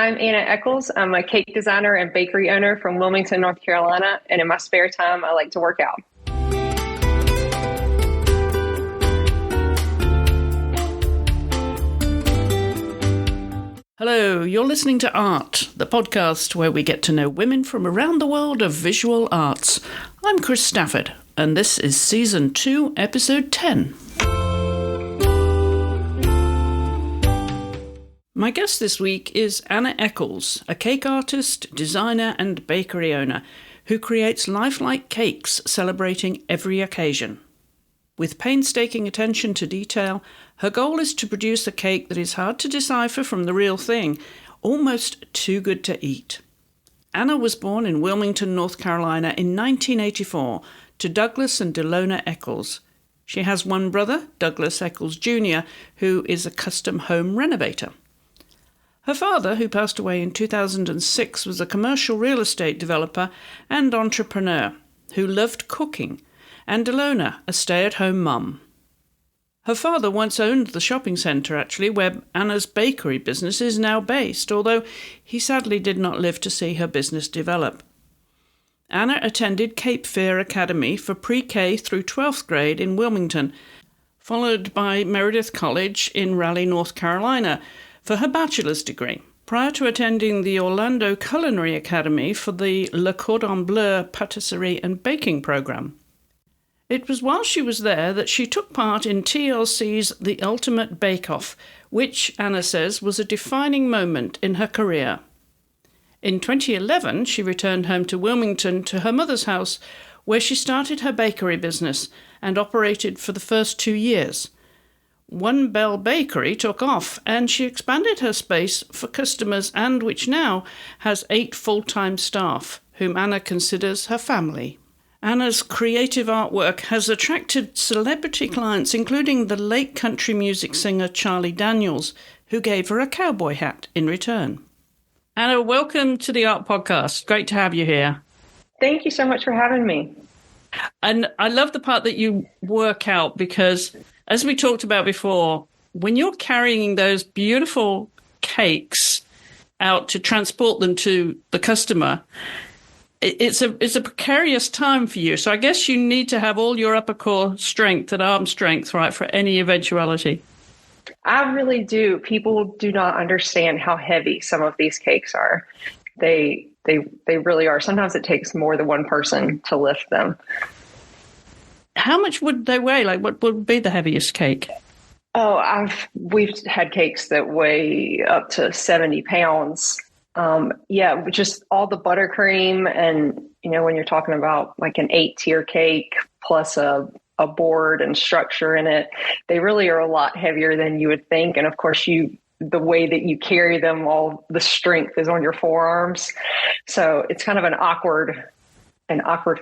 I'm Anna Echols. I'm a cake designer and bakery owner from Wilmington, North Carolina. And in my spare time, I like to work out. Hello, you're listening to Art, the podcast where we get to know women from around the world of visual arts. I'm Chris Stafford, and this is Season 2, Episode 10. My guest this week is Anna Echols, a cake artist, designer and bakery owner who creates lifelike cakes celebrating every occasion. With painstaking attention to detail, her goal is to produce a cake that is hard to decipher from the real thing, almost too good to eat. Anna was born in Wilmington, North Carolina in 1984 to Douglas and Delona Echols. She has one brother, Douglas Echols Jr., who is a custom home renovator. Her father, who passed away in 2006, was a commercial real estate developer and entrepreneur who loved cooking, and Delona, a stay-at-home mum. Her father once owned the shopping centre, actually, where Anna's bakery business is now based, although he sadly did not live to see her business develop. Anna attended Cape Fear Academy for pre-K through 12th grade in Wilmington, followed by Meredith College in Raleigh, North Carolina, for her bachelor's degree, prior to attending the Orlando Culinary Academy for the Le Cordon Bleu Patisserie and Baking Program. It was while she was there that she took part in TLC's The Ultimate Bake-Off, which, Anna says, was a defining moment in her career. In 2011, she returned home to Wilmington to her mother's house, where she started her bakery business and operated for the first 2 years. One Bell Bakery took off, and she expanded her space for customers and which now has 8 full-time staff, whom Anna considers her family. Anna's creative artwork has attracted celebrity clients, including the late country music singer Charlie Daniels, who gave her a cowboy hat in return. Anna, welcome to the Art Podcast. Great to have you here. Thank you so much for having me. And I love the part that you work out because, as we talked about before, when you're carrying those beautiful cakes out to transport them to the customer, it's a precarious time for you. So I guess you need to have all your upper core strength and arm strength, right, for any eventuality. I really do. People do not understand how heavy some of these cakes are. They really are. Sometimes it takes more than one person to lift them. How much would they weigh? Like, what would be the heaviest cake? Oh, we've had cakes that weigh up to 70 pounds. Just all the buttercream, and when you're talking about like an 8-tier cake plus a board and structure in it, they really are a lot heavier than you would think. And of course, the way that you carry them, all the strength is on your forearms, so it's kind of an awkward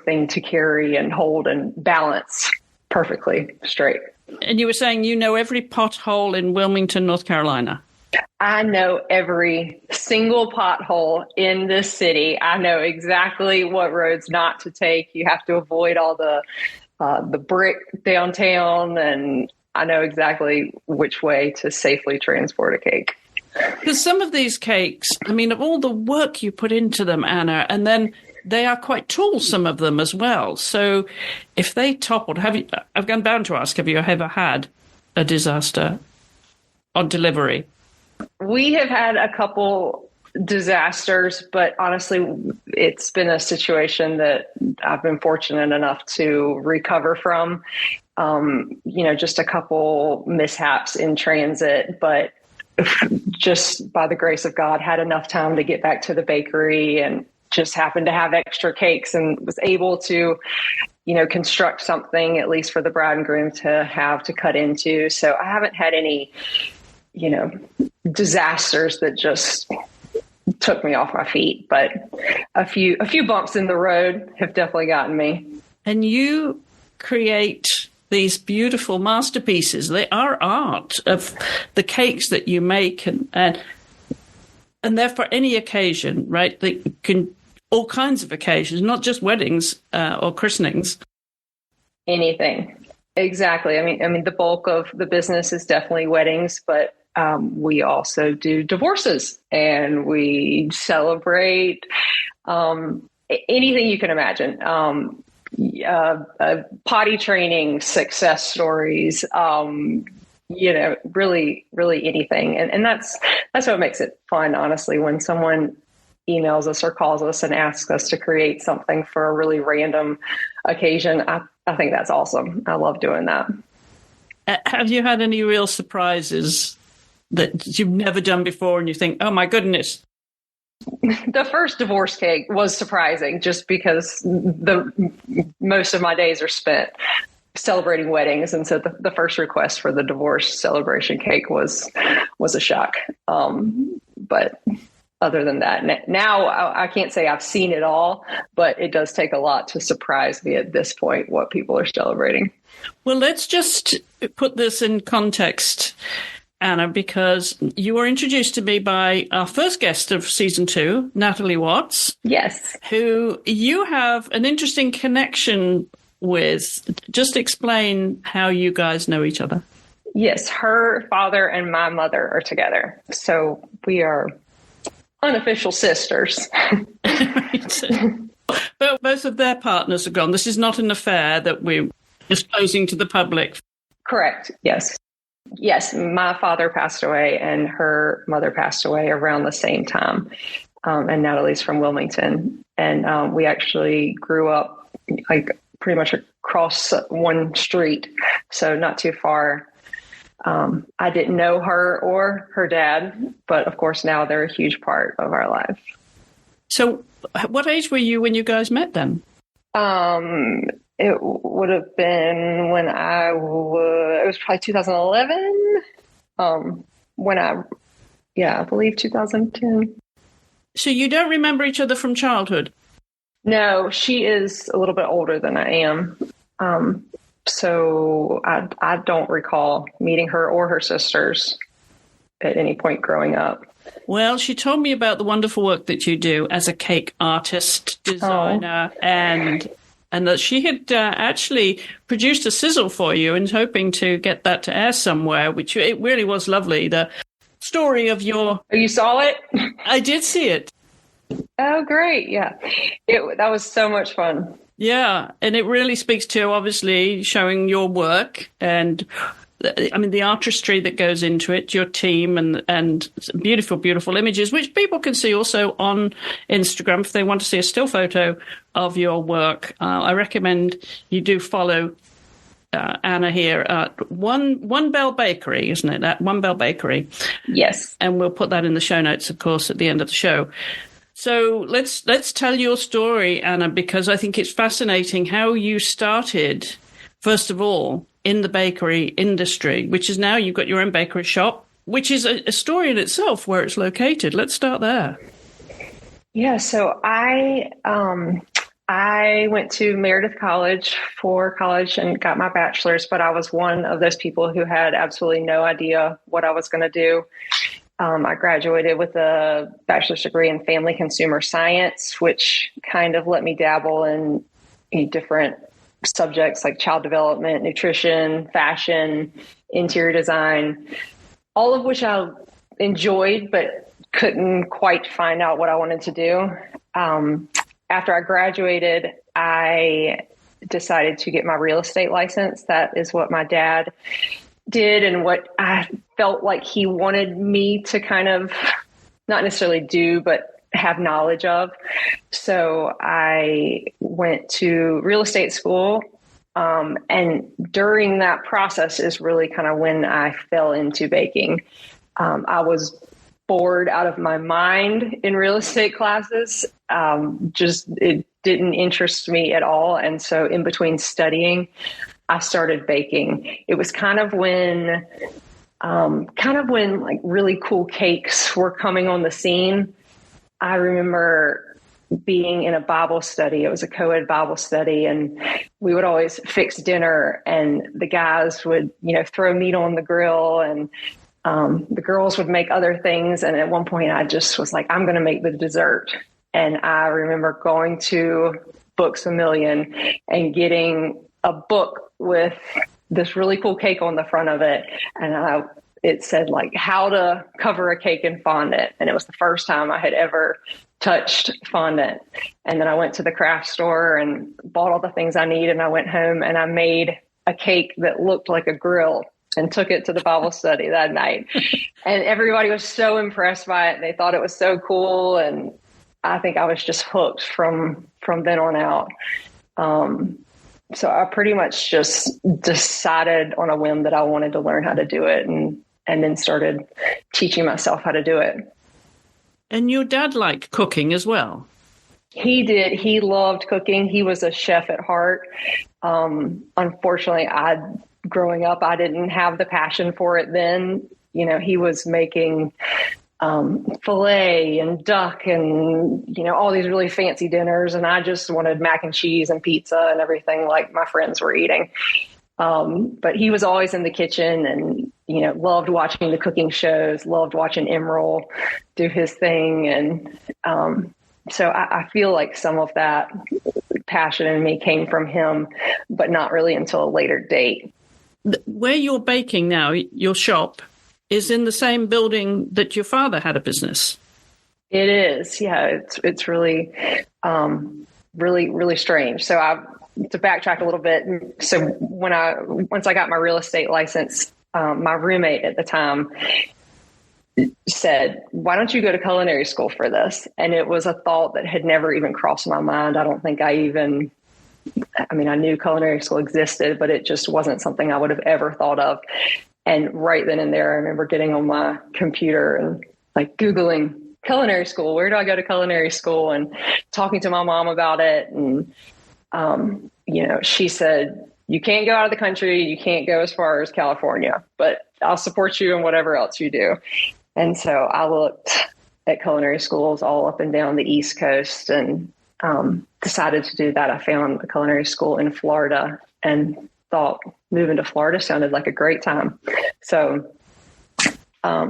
thing to carry and hold and balance perfectly straight. And you were saying you know every pothole in Wilmington, North Carolina. I know every single pothole in this city. I know exactly what roads not to take. You have to avoid all the brick downtown, and I know exactly which way to safely transport a cake. Because some of these cakes, I mean, of all the work you put into them, Anna, and then they are quite tall, some of them as well. So if they toppled, I'm bound to ask, have you ever had a disaster on delivery? We have had a couple disasters, but honestly, it's been a situation that I've been fortunate enough to recover from. Just a couple mishaps in transit, but just by the grace of God, had enough time to get back to the bakery and just happened to have extra cakes and was able to, construct something at least for the bride and groom to have to cut into. So I haven't had any, disasters that just took me off my feet, but a few bumps in the road have definitely gotten me. And you create these beautiful masterpieces. They are art of the cakes that you make, and they're for any occasion, right? They can all kinds of occasions, not just weddings or christenings. Anything. Exactly. I mean, the bulk of the business is definitely weddings, but we also do divorces, and we celebrate anything you can imagine. Potty training, success stories, really, really anything. And that's what makes it fun, honestly, when someone emails us or calls us and asks us to create something for a really random occasion. I think that's awesome. I love doing that. Have you had any real surprises that you've never done before and you think, oh my goodness? The first divorce cake was surprising just because most of my days are spent celebrating weddings. And so the first request for the divorce celebration cake was a shock. But other than that, now I can't say I've seen it all, but it does take a lot to surprise me at this point what people are celebrating. Well, let's just put this in context, Anna, because you were introduced to me by our first guest of season 2, Natalie Watts. Yes. Who you have an interesting connection with. Just explain how you guys know each other. Yes, her father and my mother are together. So we are unofficial sisters. But both of their partners are gone. This is not an affair that we're disclosing to the public. Correct. Yes. Yes. My father passed away and her mother passed away around the same time. And Natalie's from Wilmington. And we actually grew up like pretty much across one street. So not too far. I didn't know her or her dad, but of course now they're a huge part of our life. So what age were you when you guys met then? It would have been when it was probably 2011. I believe 2010. So you don't remember each other from childhood? No, she is a little bit older than I am. So I don't recall meeting her or her sisters at any point growing up. Well, she told me about the wonderful work that you do as a cake artist, designer, and that she had actually produced a sizzle for you and hoping to get that to air somewhere, which it really was lovely. The story of your... Oh, you saw it? I did see it. Oh, great. Yeah. That was so much fun. Yeah. And it really speaks to, obviously, showing your work and... I mean, the artistry that goes into it, your team, and beautiful, beautiful images, which people can see also on Instagram if they want to see a still photo of your work. I recommend you do follow Anna here at One Bell Bakery, isn't it? At One Bell Bakery. Yes. And we'll put that in the show notes, of course, at the end of the show. So let's tell your story, Anna, because I think it's fascinating how you started, first of all, in the bakery industry, which is now you've got your own bakery shop, which is a story in itself where it's located. Let's start there. Yeah, so I went to Meredith College for college and got my bachelor's, but I was one of those people who had absolutely no idea what I was going to do. I graduated with a bachelor's degree in family consumer science, which kind of let me dabble in different subjects like child development, nutrition, fashion, interior design, all of which I enjoyed, but couldn't quite find out what I wanted to do. After I graduated, I decided to get my real estate license. That is what my dad did and what I felt like he wanted me to kind of not necessarily do, but have knowledge of. So I went to real estate school. And during that process is really kind of when I fell into baking. I was bored out of my mind in real estate classes. It didn't interest me at all. And so in between studying, I started baking. It was kind of when like really cool cakes were coming on the scene. I remember being in a Bible study. It was a co-ed Bible study, and we would always fix dinner, and the guys would, throw meat on the grill, and the girls would make other things. And at one point I just was like, I'm going to make the dessert. And I remember going to Books A Million and getting a book with this really cool cake on the front of it. And I it said like how to cover a cake in fondant. And it was the first time I had ever touched fondant. And then I went to the craft store and bought all the things I needed. And I went home and I made a cake that looked like a grill and took it to the Bible study that night. And everybody was so impressed by it. They thought it was so cool. And I think I was just hooked from then on out. So I pretty much just decided on a whim that I wanted to learn how to do it, and then started teaching myself how to do it. And your dad liked cooking as well? He did. He loved cooking. He was a chef at heart. Unfortunately, growing up, I didn't have the passion for it then. You know, he was making filet and duck and, you know, all these really fancy dinners. And I just wanted mac and cheese and pizza and everything like my friends were eating. But he was always in the kitchen and, you know, loved watching the cooking shows, loved watching Emeril do his thing. And so I feel like some of that passion in me came from him, but not really until a later date. Where you're baking now, your shop, is in the same building that your father had a business. It is. Yeah, it's really, really strange. So to backtrack a little bit. So once I got my real estate license, my roommate at the time said, "Why don't you go to culinary school for this?" And it was a thought that had never even crossed my mind. I don't think I knew culinary school existed, but it just wasn't something I would have ever thought of. And right then and there, I remember getting on my computer and like Googling culinary school. Where do I go to culinary school? And talking to my mom about it. And, you know, she said, "You can't go out of the country. You can't go as far as California, but I'll support you in whatever else you do." And so I looked at culinary schools all up and down the East Coast and decided to do that. I found a culinary school in Florida and thought moving to Florida sounded like a great time. So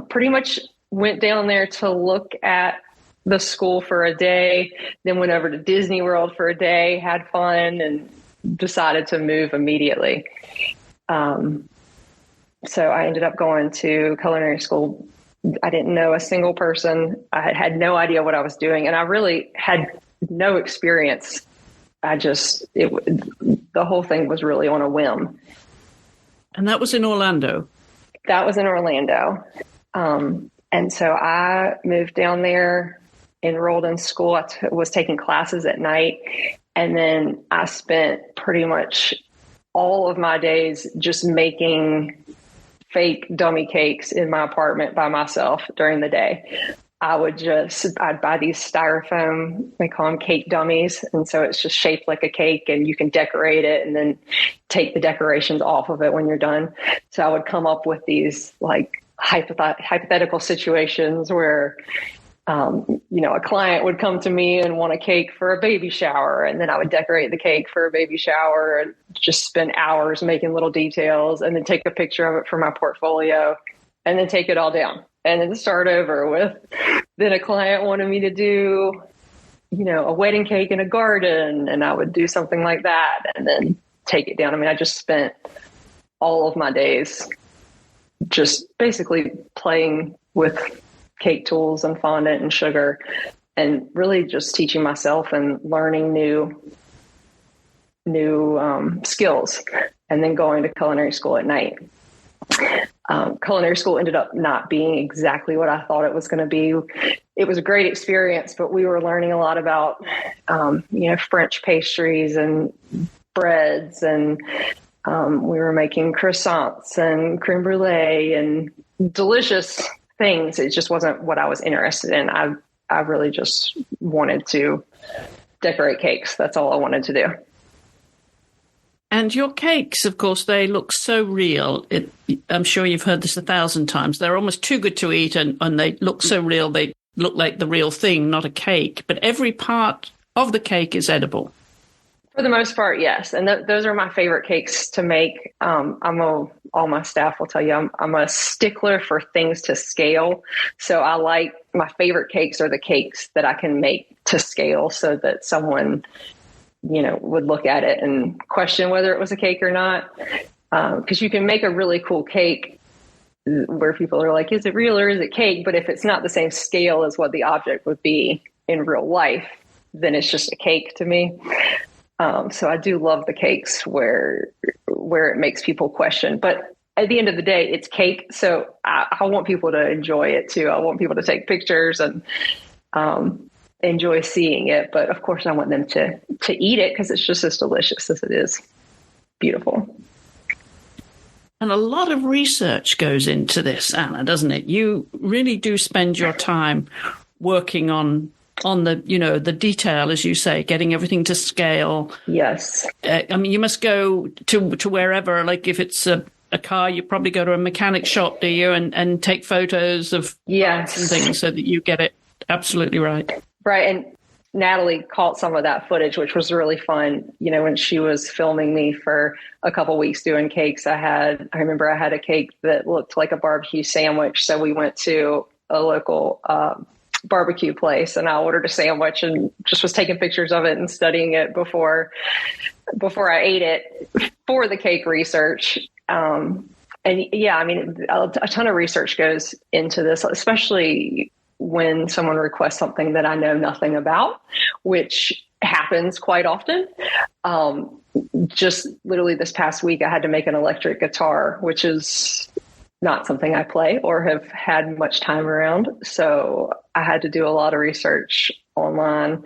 pretty much went down there to look at the school for a day, then went over to Disney World for a day, had fun, and decided to move immediately. So I ended up going to culinary school. I didn't know a single person. I had no idea what I was doing, and I really had no experience. The whole thing was really on a whim. And that was in Orlando? That was in Orlando. And so I moved down there, enrolled in school. I was taking classes at night. And then I spent pretty much all of my days just making fake dummy cakes in my apartment by myself during the day. I'd buy these styrofoam, they call them cake dummies. And so it's just shaped like a cake and you can decorate it and then take the decorations off of it when you're done. So I would come up with these like hypothetical situations where, you know, a client would come to me and want a cake for a baby shower. And then I would decorate the cake for a baby shower and just spend hours making little details and then take a picture of it for my portfolio and then take it all down. And then start over with, then a client wanted me to do, you know, a wedding cake in a garden, and I would do something like that and then take it down. I mean, I just spent all of my days just basically playing with cake tools and fondant and sugar and really just teaching myself and learning new skills, and then going to culinary school at night. Culinary school ended up not being exactly what I thought it was going to be. It was a great experience, but we were learning a lot about, you know, French pastries and breads, and we were making croissants and creme brulee and delicious things. It just wasn't what I was interested in. I really just wanted to decorate cakes. That's all I wanted to do. And your cakes, of course, they look so real. I'm sure you've heard this 1,000 times. They're almost too good to eat, and they look so real. They look like the real thing, not a cake. But every part of the cake is edible. For the most part, yes. And those are my favorite cakes to make. All my staff will tell you, I'm a stickler for things to scale. So my favorite cakes are the cakes that I can make to scale so that someone, you know, would look at it and question whether it was a cake or not. Because you can make a really cool cake where people are like, is it real or is it cake? But if it's not the same scale as what the object would be in real life, then it's just a cake to me. So I do love the cakes where it makes people question. But at the end of the day, it's cake. So I want people to enjoy it too. I want people to take pictures and enjoy seeing it. But of course, I want them to eat it because it's just as delicious as it is beautiful. And a lot of research goes into this, Anna, doesn't it? You really do spend your time working on the, the detail, as you say, getting everything to scale. Yes. I mean, you must go to wherever, like if it's a car, you probably go to a mechanic shop, do you, and take photos of yes and things so that you get it absolutely right. Right. And Natalie caught some of that footage, which was really fun. When she was filming me for a couple of weeks doing cakes, I remember I had a cake that looked like a barbecue sandwich. So we went to a local barbecue place and I ordered a sandwich and just was taking pictures of it and studying it before I ate it for the cake research. And yeah, I mean, a ton of research goes into this, especially when someone requests something that I know nothing about, which happens quite often. Just literally this past week, I had to make an electric guitar, which is not something I play or have had much time around. So I had to do a lot of research online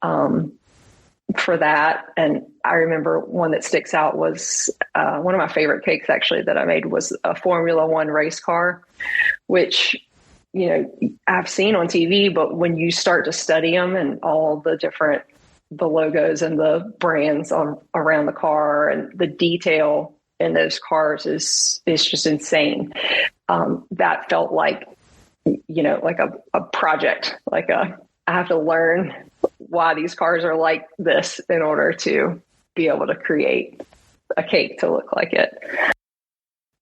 for that. And I remember one that sticks out was one of my favorite cakes actually that I made was a Formula One race car, which I've seen on TV, but when you start to study them and all the logos and the brands around the car and the detail in those cars is just insane. That felt like, like a project, I have to learn why these cars are like this in order to be able to create a cake to look like it.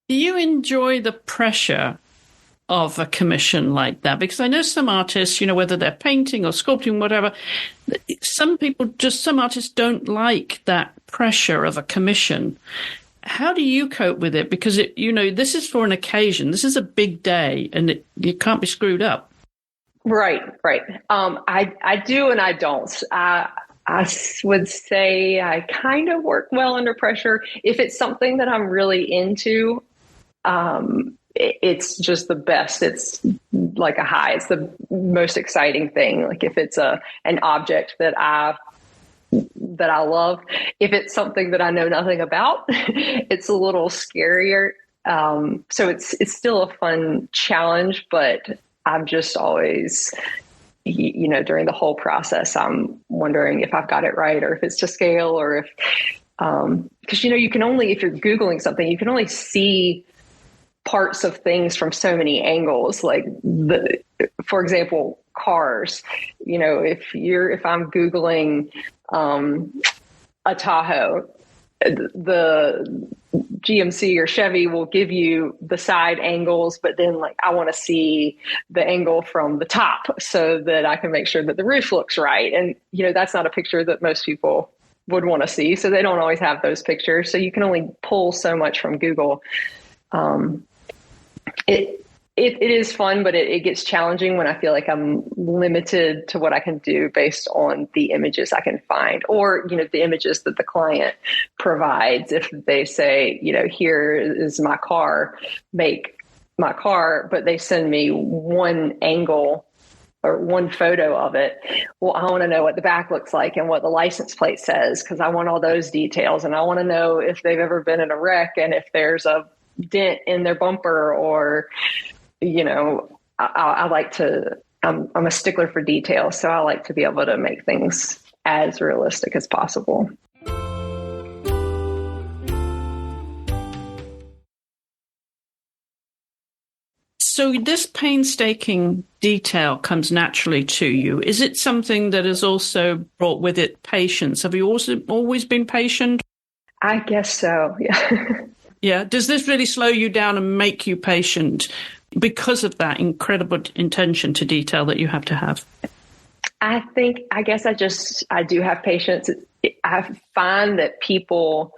Do you enjoy the pressure of a commission like that? Because I know some artists, whether they're painting or sculpting, whatever, some artists don't like that pressure of a commission. How do you cope with it? Because this is for an occasion. This is a big day and you can't be screwed up. Right. I do and I don't. I would say I kind of work well under pressure. If it's something that I'm really into, it's just the best. It's like a high. It's the most exciting thing. Like if it's an object that I love, if it's something that I know nothing about, it's a little scarier. So it's still a fun challenge, but I'm just always, during the whole process, I'm wondering if I've got it right or if it's to scale or if, because, you can only, if you're Googling something, you can only see parts of things from so many angles. Like for example, cars, if I'm Googling, a Tahoe, the GMC or Chevy will give you the side angles, but then I want to see the angle from the top so that I can make sure that the roof looks right. And, that's not a picture that most people would want to see. So they don't always have those pictures. So you can only pull so much from Google. It is fun, but it gets challenging when I feel like I'm limited to what I can do based on the images I can find or, the images that the client provides. If they say, here is my car, make my car, but they send me one angle or one photo of it. Well, I want to know what the back looks like and what the license plate says, because I want all those details. And I want to know if they've ever been in a wreck and if there's a dent in their bumper or, I like to, I'm a stickler for detail. So I like to be able to make things as realistic as possible. So this painstaking detail comes naturally to you. Is it something that has also brought with it patience? Have you also always been patient? I guess so. Yeah. Yeah. Does this really slow you down and make you patient because of that incredible attention to detail that you have to have? I guess I do have patience. I find that people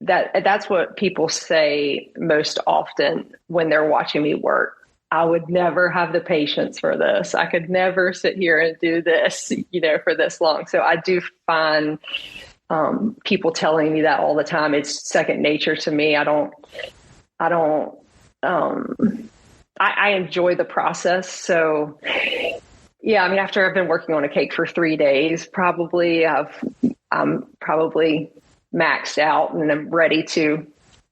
that's what people say most often when they're watching me work. I would never have the patience for this. I could never sit here and do this, for this long. So I do find people telling me that all the time. It's second nature to me. I enjoy the process. So yeah, I mean, after I've been working on a cake for 3 days, I'm probably maxed out and I'm ready to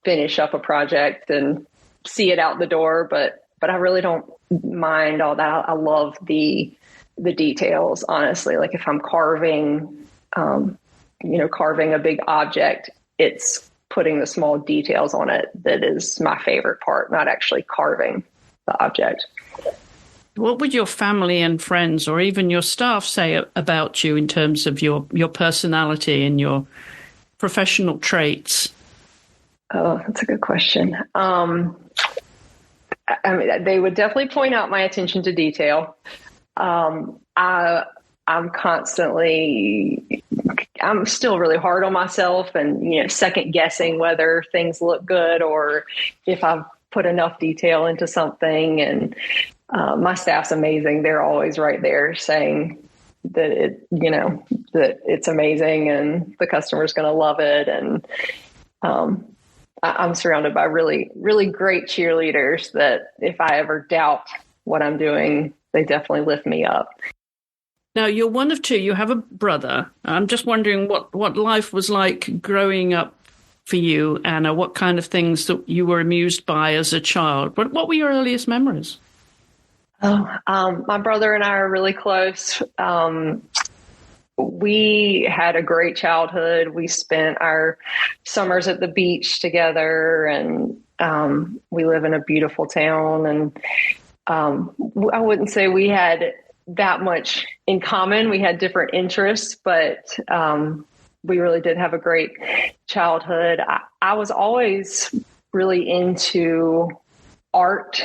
finish up a project and see it out the door. But I really don't mind all that. I love the details, honestly. Like if I'm carving, carving a big object, it's putting the small details on it that is my favorite part, not actually carving the object. What would your family and friends or even your staff say about you in terms of your personality and your professional traits? Oh, that's a good question. I mean, they would definitely point out my attention to detail. I'm still really hard on myself and, second guessing whether things look good or if I've put enough detail into something. And my staff's amazing. They're always right there saying that that it's amazing and the customer's going to love it. And I'm surrounded by really, really great cheerleaders that if I ever doubt what I'm doing, they definitely lift me up. Now, you're one of two. You have a brother. I'm just wondering what life was like growing up for you, Anna. What kind of things that you were amused by as a child? What were your earliest memories? My brother and I are really close. We had a great childhood. We spent our summers at the beach together, and we live in a beautiful town. And I wouldn't say we had that much in common. We had different interests, but we really did have a great childhood. I was always really into art.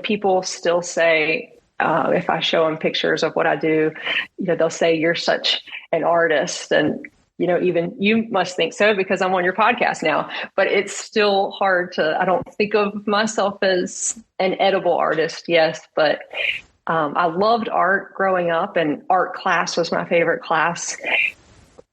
People still say, if I show them pictures of what I do, they'll say, "You're such an artist." And, even you must think so because I'm on your podcast now, but it's still hard I don't think of myself as an edible artist. Yes. But, I loved art growing up, and art class was my favorite class.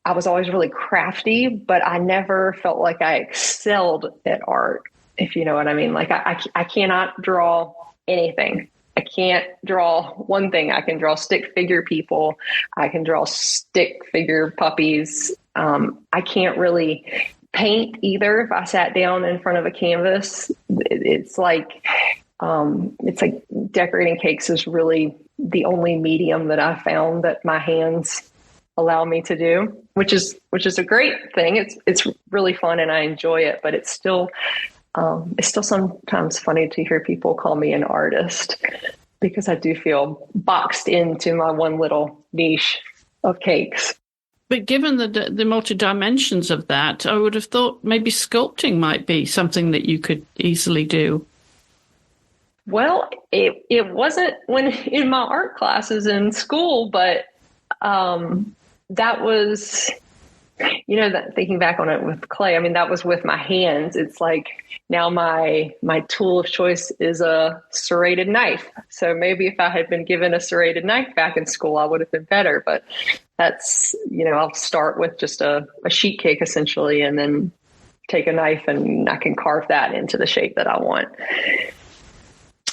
I was always really crafty, but I never felt like I excelled at art, if you know what I mean. Like I cannot draw anything. I can't draw one thing. I can draw stick figure people. I can draw stick figure puppies. I can't really paint either. If I sat down in front of a canvas, it's like decorating cakes is really the only medium that I found that my hands allow me to do, which is a great thing. It's really fun and I enjoy it, but it's still sometimes funny to hear people call me an artist because I do feel boxed into my one little niche of cakes. But given the multi-dimensions of that, I would have thought maybe sculpting might be something that you could easily do. Well, it wasn't when in my art classes in school, but that was, that thinking back on it with clay, I mean, that was with my hands. It's like now my tool of choice is a serrated knife. So maybe if I had been given a serrated knife back in school, I would have been better. But that's, I'll start with just a sheet cake essentially, and then take a knife and I can carve that into the shape that I want.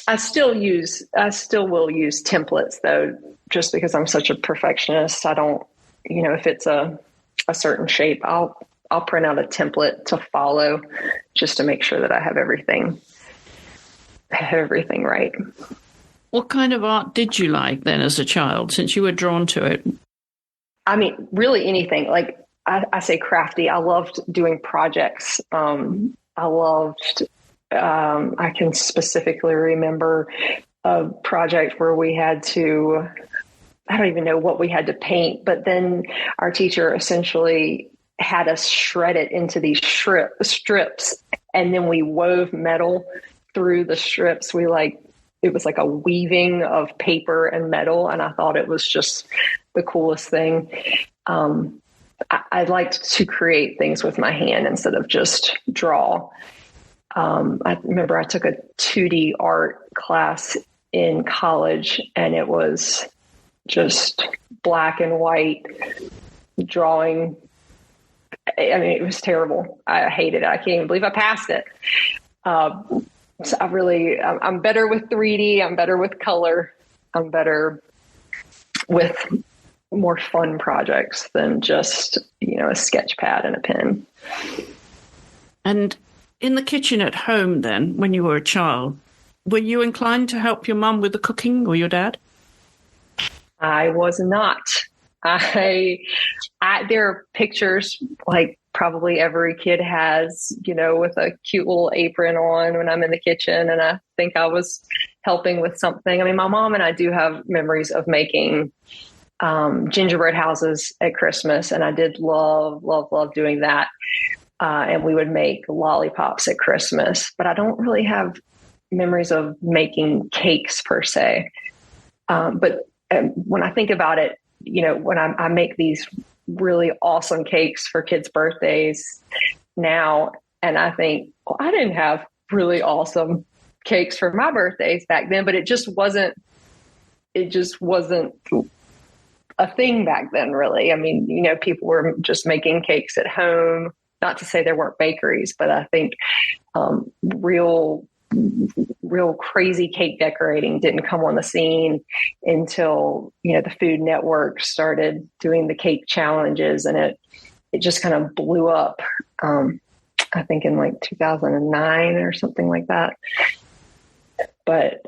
I still will use templates though, just because I'm such a perfectionist. I don't, if it's a certain shape, I'll print out a template to follow just to make sure that I have everything right. What kind of art did you like then as a child, since you were drawn to it? I mean, really anything. Like I say crafty. I loved doing projects. I can specifically remember a project where we had to, I don't even know what we had to paint, but then our teacher essentially had us shred it into these strips, and then we wove metal through the strips. It was like a weaving of paper and metal, and I thought it was just the coolest thing. I liked to create things with my hand instead of just draw. I remember I took a 2D art class in college, and it was just black and white drawing. I mean, it was terrible. I hated it. I can't even believe I passed it. So I'm better with 3D. I'm better with color. I'm better with more fun projects than just, a sketch pad and a pen. And in the kitchen at home then, when you were a child, were you inclined to help your mum with the cooking or your dad? I was not. There are pictures like probably every kid has, with a cute little apron on when I'm in the kitchen, and I think I was helping with something. I mean, my mom and I do have memories of making gingerbread houses at Christmas, and I did love doing that. And we would make lollipops at Christmas, but I don't really have memories of making cakes per se. But when I think about it, when I make these really awesome cakes for kids' birthdays now, and I think, well, I didn't have really awesome cakes for my birthdays back then, but it just wasn't a thing back then, really. I mean, people were just making cakes at home. Not to say there weren't bakeries, but I think real crazy cake decorating didn't come on the scene until, the Food Network started doing the cake challenges, and it just kind of blew up. I think in like 2009 or something like that. But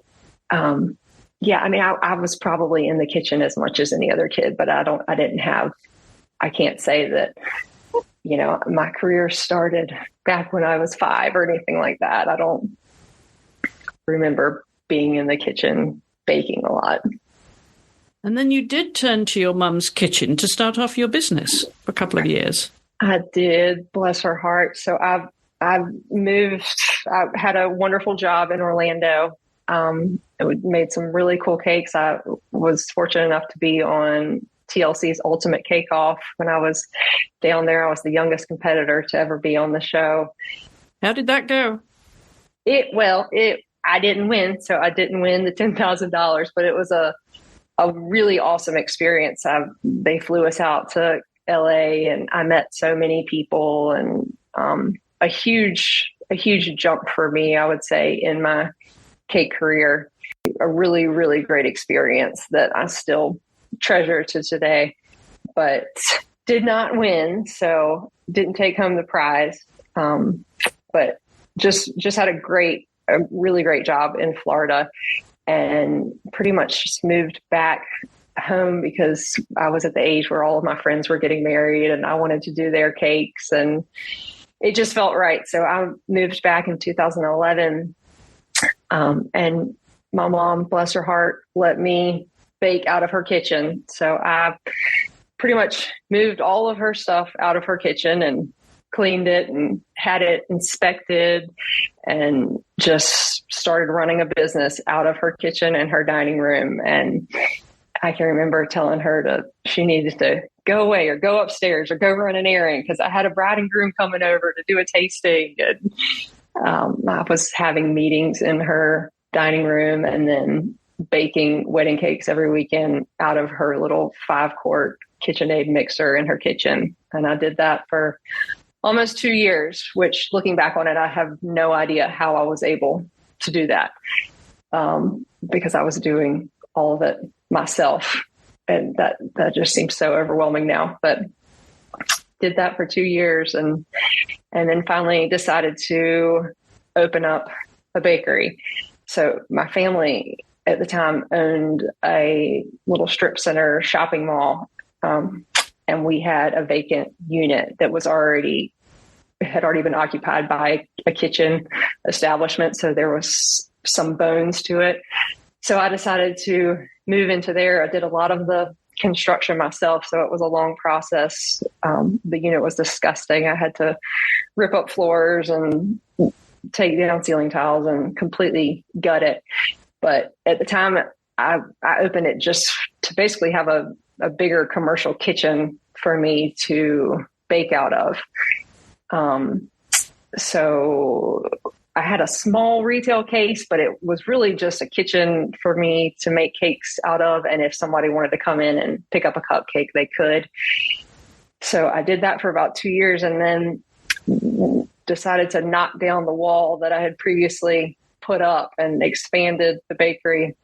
yeah, I mean, I was probably in the kitchen as much as any other kid, but I can't say that, my career started back when I was 5 or anything like that. I don't remember being in the kitchen baking a lot. And then you did turn to your mum's kitchen to start off your business for a couple of years. I did, bless her heart. So I've moved. I had a wonderful job in Orlando. Made some really cool cakes. I was fortunate enough to be on TLC's Ultimate Cake Off when I was down there. I was the youngest competitor to ever be on the show. How did that go? I didn't win, so I didn't win the $10,000, but it was a really awesome experience. They flew us out to LA, and I met so many people, and a huge jump for me, I would say, in my cake career. A really, really great experience that I still treasure to today, but did not win, so didn't take home the prize. But just had a really great job in Florida, and pretty much just moved back home because I was at the age where all of my friends were getting married and I wanted to do their cakes, and it just felt right. So I moved back in 2011, and my mom, bless her heart, let me bake out of her kitchen. So I pretty much moved all of her stuff out of her kitchen and cleaned it and had it inspected, and just started running a business out of her kitchen and her dining room. And I can remember telling her she needed to go away or go upstairs or go run an errand, because I had a bride and groom coming over to do a tasting. And I was having meetings in her dining room and then baking wedding cakes every weekend out of her little 5-quart KitchenAid mixer in her kitchen. And I did that for almost 2 years, which, looking back on it, I have no idea how I was able to do that, because I was doing all of it myself. And that just seems so overwhelming now. But did that for 2 years, and then finally decided to open up a bakery. So my family at the time owned a little strip center shopping mall, and we had a vacant unit that had already been occupied by a kitchen establishment. So there was some bones to it. So I decided to move into there. I did a lot of the construction myself, so it was a long process. The unit was disgusting. I had to rip up floors and take down ceiling tiles and completely gut it. But at the time, I opened it just to basically have a bigger commercial kitchen for me to bake out of. So I had a small retail case, but it was really just a kitchen for me to make cakes out of. And if somebody wanted to come in and pick up a cupcake, they could. So I did that for about 2 years, and then decided to knock down the wall that I had previously put up and expanded the bakery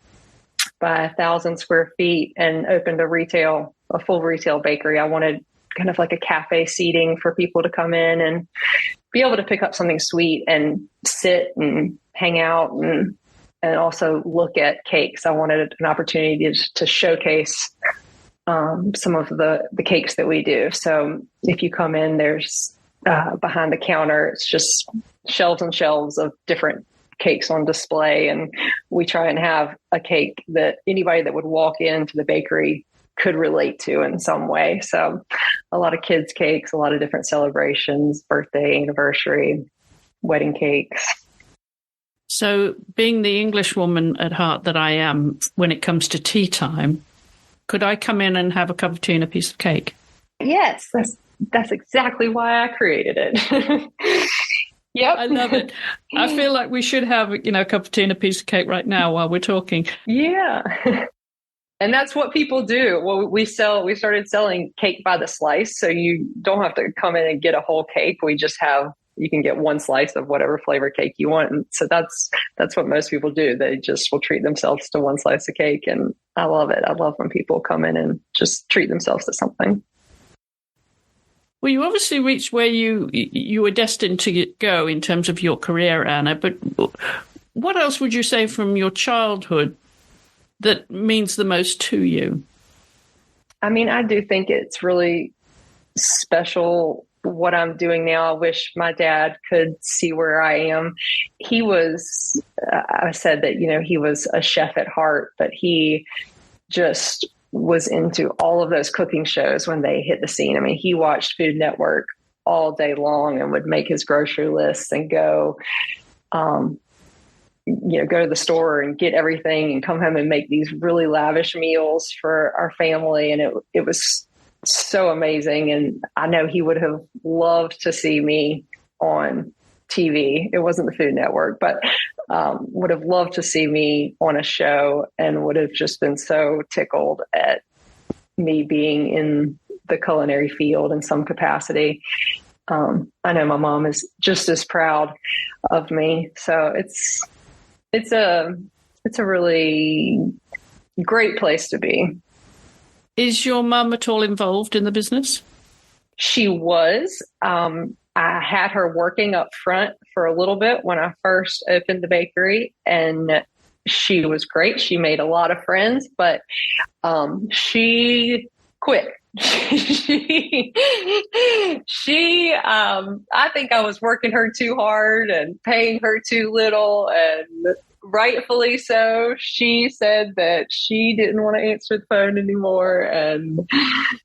by 1,000 square feet and opened a full retail bakery. I wanted kind of like a cafe seating for people to come in and be able to pick up something sweet and sit and hang out and also look at cakes. I wanted an opportunity to showcase some of the cakes that we do. So if you come in, there's behind the counter, it's just shelves and shelves of different cakes on display. And we try and have a cake that anybody that would walk into the bakery could relate to in some way. So a lot of kids' cakes, a lot of different celebrations, birthday, anniversary, wedding cakes. So being the English woman at heart that I am, when it comes to tea time, could I come in and have a cup of tea and a piece of cake? Yes, that's exactly why I created it. Yep. I love it. I feel like we should have, a cup of tea and a piece of cake right now while we're talking. Yeah. And that's what people do. Well, we started selling cake by the slice. So you don't have to come in and get a whole cake. You can get one slice of whatever flavor cake you want. And so that's what most people do. They just will treat themselves to one slice of cake. And I love it. I love when people come in and just treat themselves to something. Well, you obviously reached where you were destined to go in terms of your career, Anna. But what else would you say from your childhood that means the most to you? I mean, I do think it's really special what I'm doing now. I wish my dad could see where I am. He was, I said that, he was a chef at heart, but he just was into all of those cooking shows when they hit the scene. I mean, he watched Food Network all day long and would make his grocery lists and go to the store and get everything and come home and make these really lavish meals for our family. And it was so amazing. And I know he would have loved to see me on TV. It wasn't the Food Network, but would have loved to see me on a show and would have just been so tickled at me being in the culinary field in some capacity. I know my mom is just as proud of me. So it's a really great place to be. Is your mum at all involved in the business? She was. I had her working up front for a little bit when I first opened the bakery, and she was great. She made a lot of friends, but she quit. I think I was working her too hard and paying her too little, and rightfully so. She said that she didn't want to answer the phone anymore, and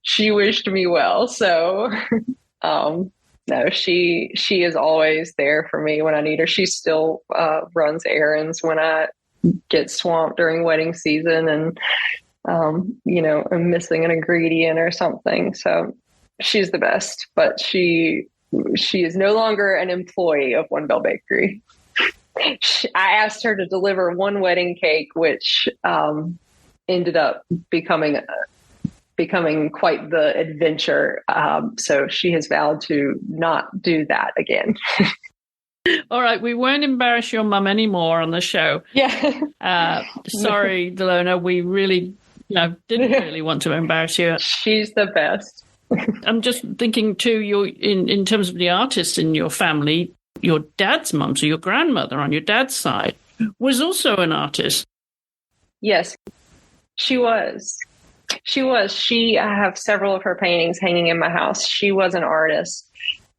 she wished me well. So, no, she is always there for me when I need her. She still runs errands when I get swamped during wedding season and, I'm missing an ingredient or something. So she's the best, but she is no longer an employee of One Bell Bakery. I asked her to deliver one wedding cake, which ended up becoming quite the adventure. So she has vowed to not do that again. All right, we won't embarrass your mum anymore on the show. Yeah. Sorry, Delona, we really didn't really want to embarrass you. She's the best. I'm just thinking too, in terms of the artists in your family, your dad's mum, so your grandmother on your dad's side, was also an artist. Yes, she was. I have several of her paintings hanging in my house. She was an artist.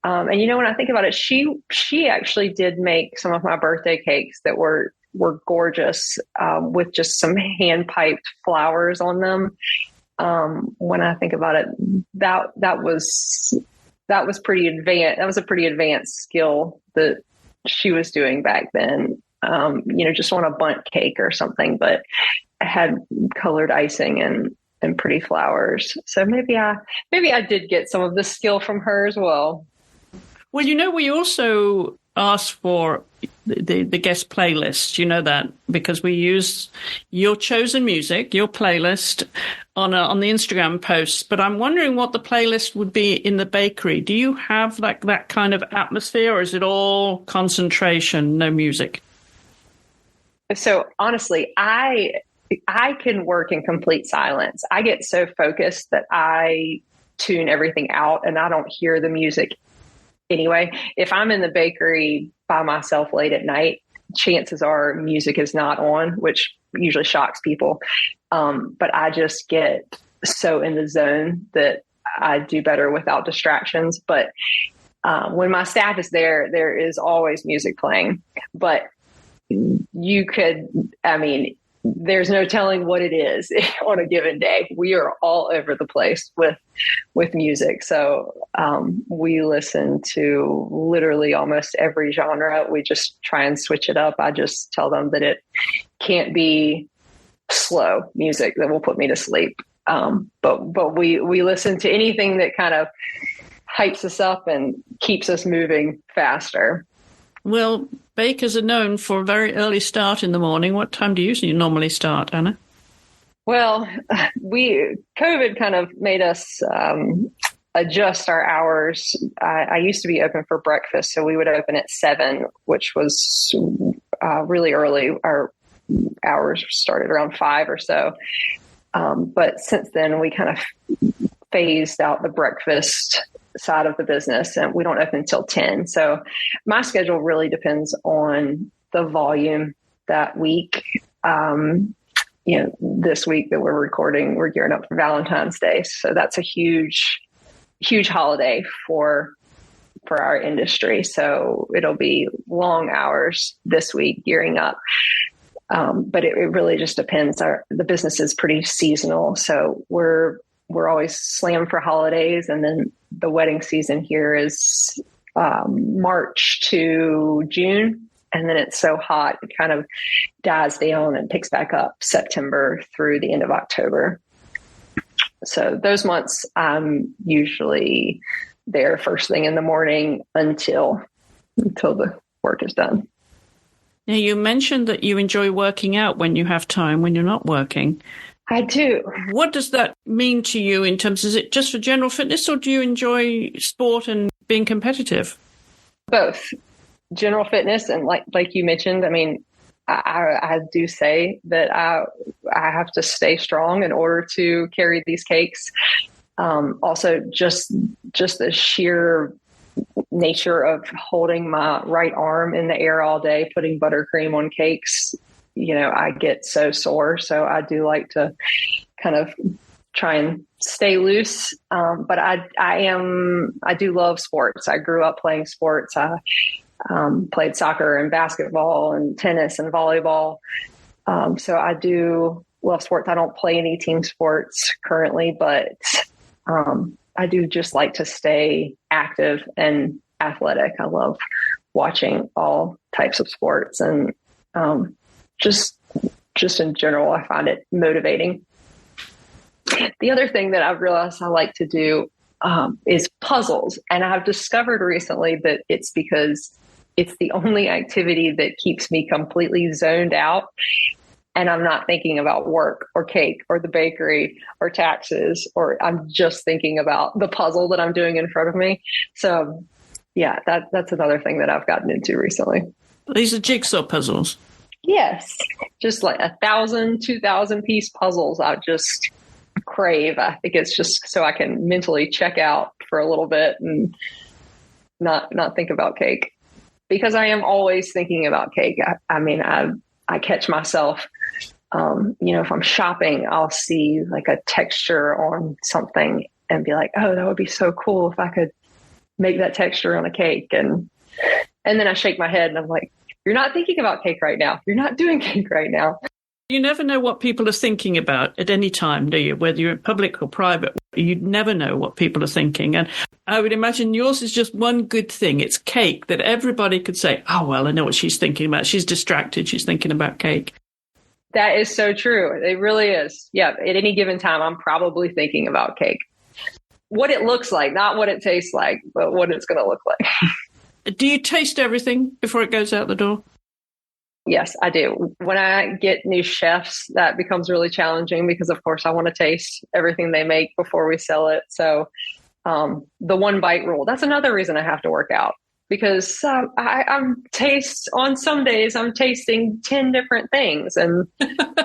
And when I think about it, she actually did make some of my birthday cakes that were gorgeous, with just some hand piped flowers on them. When I think about it, that was pretty advanced. That was a pretty advanced skill that she was doing back then. Just on a bundt cake or something, but it had colored icing and and pretty flowers. So maybe I did get some of the skill from her as well. Well, we also ask for the guest playlist. You know that because we use your chosen music, your playlist on the Instagram posts. But I'm wondering what the playlist would be in the bakery. Do you have like that kind of atmosphere, or is it all concentration, no music? So honestly, I can work in complete silence. I get so focused that I tune everything out and I don't hear the music anyway. If I'm in the bakery by myself late at night, chances are music is not on, which usually shocks people. But I just get so in the zone that I do better without distractions. But when my staff is there, there is always music playing. But there's no telling what it is on a given day. We are all over the place with music. So we listen to literally almost every genre. We just try and switch it up. I just tell them that it can't be slow music that will put me to sleep. But we listen to anything that kind of hypes us up and keeps us moving faster. Well, bakers are known for a very early start in the morning. What time do you normally start, Anna? Well, COVID kind of made us adjust our hours. I used to be open for breakfast, so we would open at 7, which was really early. Our hours started around 5 or so. But since then, we kind of phased out the breakfast side of the business, and we don't open until 10. So my schedule really depends on the volume that week. This week that we're recording, we're gearing up for Valentine's Day. So that's a huge, huge holiday for our industry. So it'll be long hours this week gearing up. But it really just depends. The business is pretty seasonal. So we're always slammed for holidays. And then the wedding season here is March to June. And then it's so hot, it kind of dies down and picks back up September through the end of October. So those months, I'm usually there first thing in the morning until the work is done. Now, you mentioned that you enjoy working out when you have time, when you're not working. I do. What does that mean to you in terms, is it just for general fitness, or do you enjoy sport and being competitive? Both. General fitness and like you mentioned, I mean, I do say that I have to stay strong in order to carry these cakes. Also, just the sheer nature of holding my right arm in the air all day, putting buttercream on cakes, I get so sore. So I do like to kind of try and stay loose. But I do love sports. I grew up playing sports. I played soccer and basketball and tennis and volleyball. So I do love sports. I don't play any team sports currently, but I do just like to stay active and athletic. I love watching all types of sports, and just in general, I find it motivating. The other thing that I've realized I like to do is puzzles. And I've discovered recently that it's because it's the only activity that keeps me completely zoned out. And I'm not thinking about work or cake or the bakery or taxes, or I'm just thinking about the puzzle that I'm doing in front of me. So yeah, that's another thing that I've gotten into recently. These are jigsaw puzzles. Yes. Just like 1,000, 2,000 piece puzzles. I just crave. I think it's just so I can mentally check out for a little bit and not think about cake, because I am always thinking about cake. I catch myself, if I'm shopping, I'll see like a texture on something and be like, oh, that would be so cool if I could make that texture on a cake. And then I shake my head and I'm like, you're not thinking about cake right now. You're not doing cake right now. You never know what people are thinking about at any time, do you? Whether you're in public or private, you never know what people are thinking. And I would imagine yours is just one good thing. It's cake that everybody could say, oh, well, I know what she's thinking about. She's distracted. She's thinking about cake. That is so true. It really is. Yeah. At any given time, I'm probably thinking about cake. What it looks like, not what it tastes like, but what it's going to look like. Do you taste everything before it goes out the door? Yes, I do. When I get new chefs, that becomes really challenging because, of course, I want to taste everything they make before we sell it. So the one bite rule, that's another reason I have to work out. Because on some days I'm tasting 10 different things and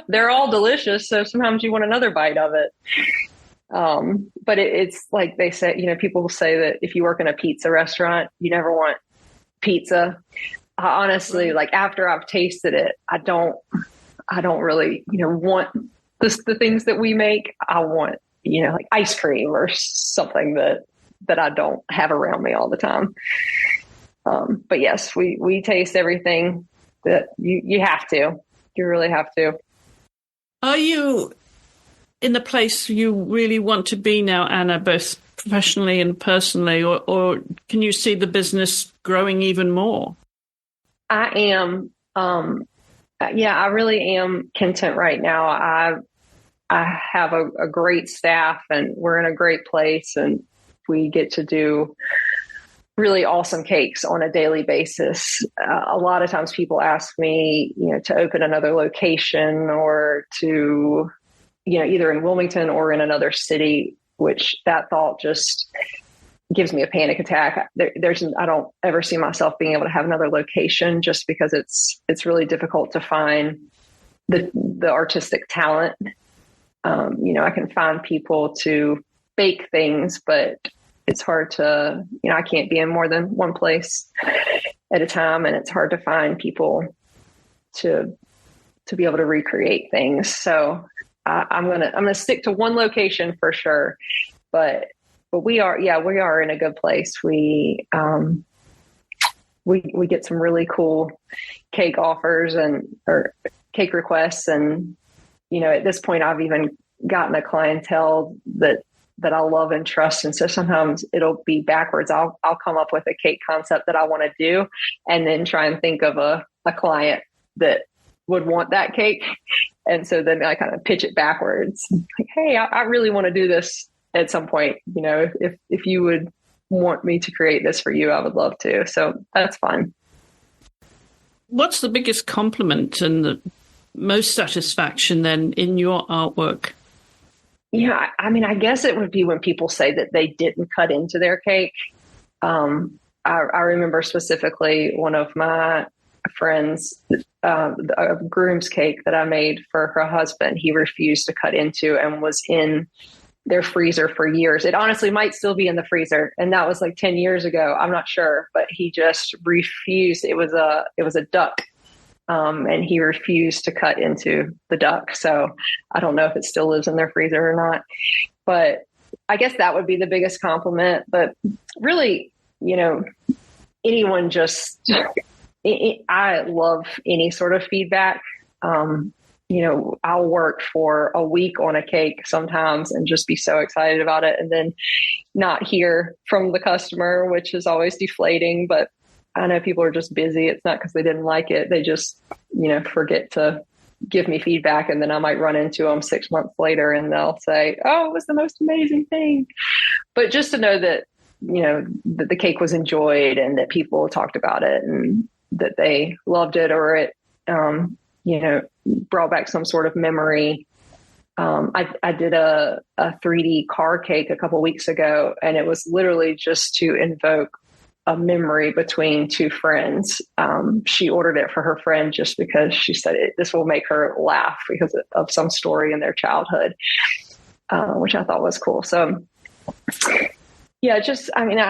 they're all delicious. So sometimes you want another bite of it. But it's like they say, people will say that if you work in a pizza restaurant, you never want pizza. Honestly, like after I've tasted it, I don't really, want the things that we make. I want, like ice cream or something that I don't have around me all the time. But yes, we taste everything that you have to. You really have to. Are you in the place you really want to be now, Anna, both professionally and personally, or can you see the business growing even more? I am. I really am content right now. I have a great staff and we're in a great place and we get to do really awesome cakes on a daily basis. A lot of times people ask me, to open another location or to, either in Wilmington or in another city, which that thought just gives me a panic attack. I don't ever see myself being able to have another location just because it's really difficult to find the artistic talent. I can find people to bake things, but it's hard to, I can't be in more than one place at a time. And it's hard to find people to be able to recreate things. So I'm going to stick to one location for sure. But we are in a good place. We get some really cool cake offers or cake requests. And, at this point I've even gotten a clientele that I love and trust. And so sometimes it'll be backwards. I'll come up with a cake concept that I want to do and then try and think of a client that would want that cake. And so then I kind of pitch it backwards. Like, hey, I really want to do this at some point. If you would want me to create this for you, I would love to. So that's fun. What's the biggest compliment and the most satisfaction then in your artwork? Yeah, I guess it would be when people say that they didn't cut into their cake. I remember specifically one of my friends, a groom's cake that I made for her husband, he refused to cut into and was in their freezer for years. It honestly might still be in the freezer. And that was like 10 years ago. I'm not sure, but he just refused. It was a duck. And he refused to cut into the duck. So I don't know if it still lives in their freezer or not, but I guess that would be the biggest compliment. But really, anyone I love any sort of feedback. I'll work for a week on a cake sometimes and just be so excited about it and then not hear from the customer, which is always deflating, but I know people are just busy. It's not because they didn't like it. They just, forget to give me feedback. And then I might run into them 6 months later and they'll say, oh, it was the most amazing thing. But just to know that, that the cake was enjoyed and that people talked about it and that they loved it or it, brought back some sort of memory. I did a 3D car cake a couple weeks ago, and it was literally just to invoke a memory between two friends. She ordered it for her friend just because she said this will make her laugh because of some story in their childhood, which I thought was cool. So yeah,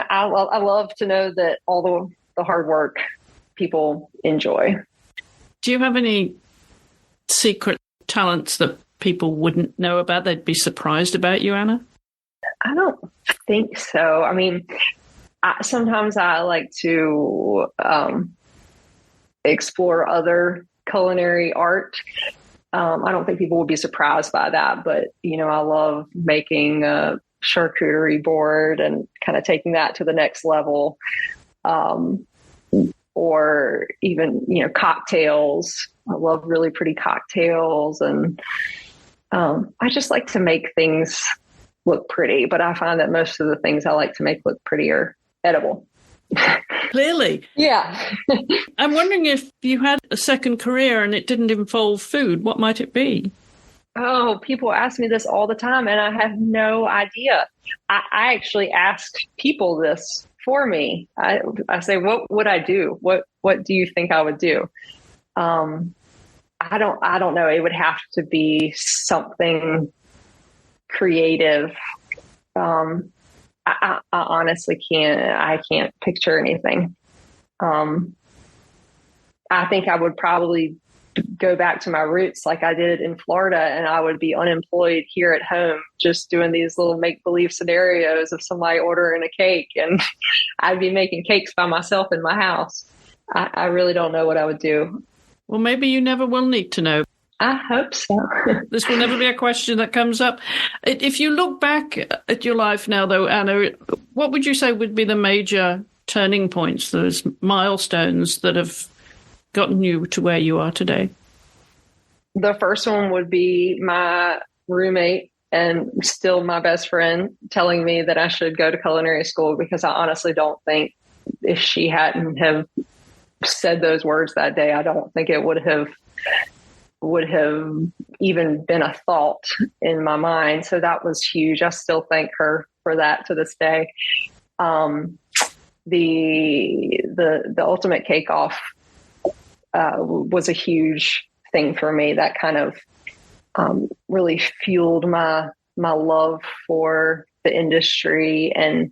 I love to know that all the hard work people enjoy. Do you have any secret talents that people wouldn't know about? They'd be surprised about you, Anna? I don't think so. Sometimes I like to explore other culinary art. I don't think people would be surprised by that, but I love making a charcuterie board and kind of taking that to the next level. Or even, cocktails. I love really pretty cocktails, and I just like to make things look pretty. But I find that most of the things I like to make look pretty are edible. Clearly. Yeah. I'm wondering if you had a second career and it didn't involve food, what might it be? Oh, people ask me this all the time, and I have no idea. I actually ask people this for me. I say, what would I do? What do you think I would do? I don't know. It would have to be something creative. I honestly can't picture anything. I think I would probably go back to my roots like I did in Florida, and I would be unemployed here at home, just doing these little make-believe scenarios of somebody ordering a cake, and I'd be making cakes by myself in my house. I really don't know what I would do. Well, maybe you never will need to know. I hope so. This will never be a question that comes up. If you look back at your life now, though, Anna, what would you say would be the major turning points, those milestones that have gotten you to where you are today? The first one would be my roommate and still my best friend telling me that I should go to culinary school, because I honestly don't think if she hadn't have said those words that day, I don't think it would have even been a thought in my mind. So that was huge. I still thank her for that to this day. The ultimate cake off was a huge thing for me. That kind of really fueled my love for the industry, and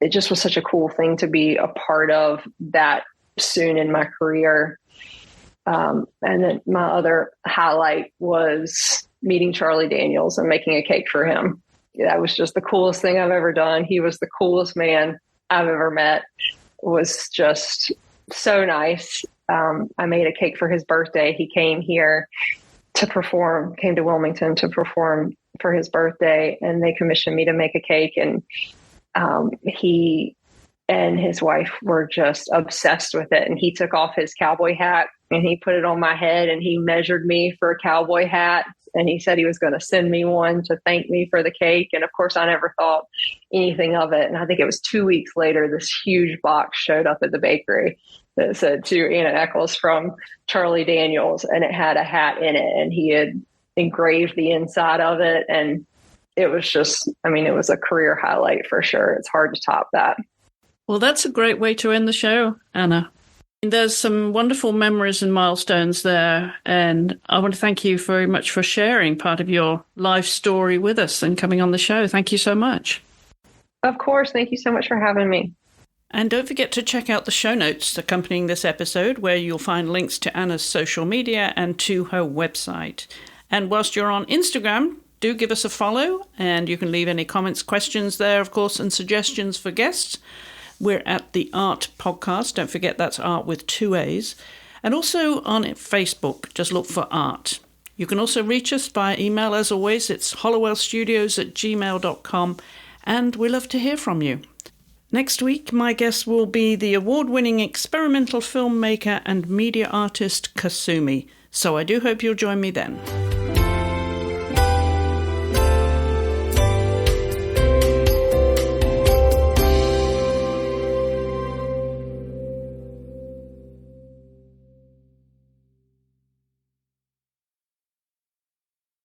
it just was such a cool thing to be a part of that soon in my career. And then my other highlight was meeting Charlie Daniels and making a cake for him. That was just the coolest thing I've ever done. He was the coolest man I've ever met. It was just so nice. I made a cake for his birthday. He came here to perform, came to Wilmington to perform for his birthday, and they commissioned me to make a cake. And he and his wife were just obsessed with it. And he took off his cowboy hat and he put it on my head, and he measured me for a cowboy hat. And he said he was going to send me one to thank me for the cake. And of course, I never thought anything of it. And I think it was 2 weeks later, this huge box showed up at the bakery that said, to Anna Echols from Charlie Daniels. And it had a hat in it, and he had engraved the inside of it. And it was just, it was a career highlight for sure. It's hard to top that. Well, that's a great way to end the show, Anna. There's some wonderful memories and milestones there, and I want to thank you very much for sharing part of your life story with us and coming on the show. Thank you so much. Of course. Thank you so much for having me. And don't forget to check out the show notes accompanying this episode, where you'll find links to Anna's social media and to her website. And whilst you're on Instagram, do give us a follow, and you can leave any comments, questions there, of course, and suggestions for guests. We're at The Art Podcast. Don't forget that's art with 2 A's. And also on Facebook, just look for art. You can also reach us by email, as always. It's hollowellstudios@gmail.com, and we love to hear from you. Next week, my guest will be the award-winning experimental filmmaker and media artist Kasumi. So I do hope you'll join me then.